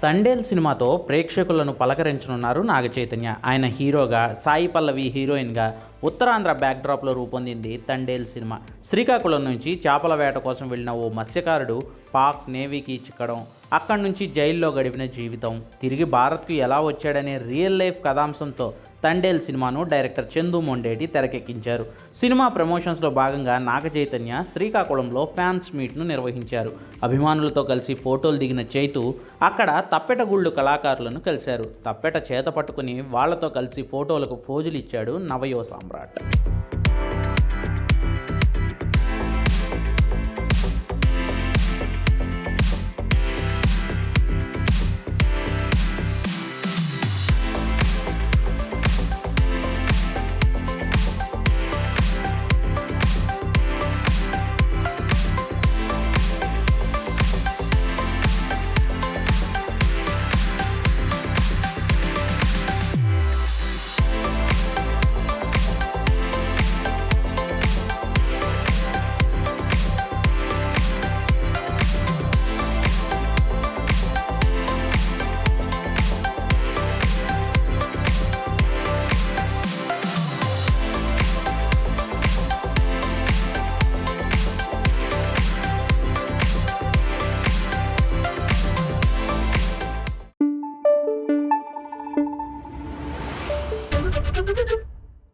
తండేల్ సినిమాతో ప్రేక్షకులను పలకరించనున్నారు నాగచైతన్య. ఆయన హీరోగా, సాయి పల్లవి హీరోయిన్గా ఉత్తరాంధ్ర బ్యాక్డ్రాప్లో రూపొందింది తండేల్ సినిమా. శ్రీకాకుళం నుంచి చేపల వేట కోసం వెళ్ళిన ఓ మత్స్యకారుడు పాక్ నేవీకి చిక్కడం, అక్కడి నుంచి జైల్లో గడిపిన జీవితం, తిరిగి భారత్కు ఎలా వచ్చాడనే రియల్ లైఫ్ కథాంశంతో తండేల్ సినిమాను డైరెక్టర్ చందు మొండేటి తెరకెక్కించారు. సినిమా ప్రమోషన్స్లో భాగంగా నాగచైతన్య శ్రీకాకుళంలో ఫ్యాన్స్ మీట్ను నిర్వహించారు. అభిమానులతో కలిసి ఫోటోలు దిగిన చైతు అక్కడ తప్పెటగుళ్ళు కళాకారులను కలిశారు. తప్పెట చేత పట్టుకుని వాళ్లతో కలిసి ఫోటోలకు ఫోజులు ఇచ్చాడు నవయువ సామ్రాట్.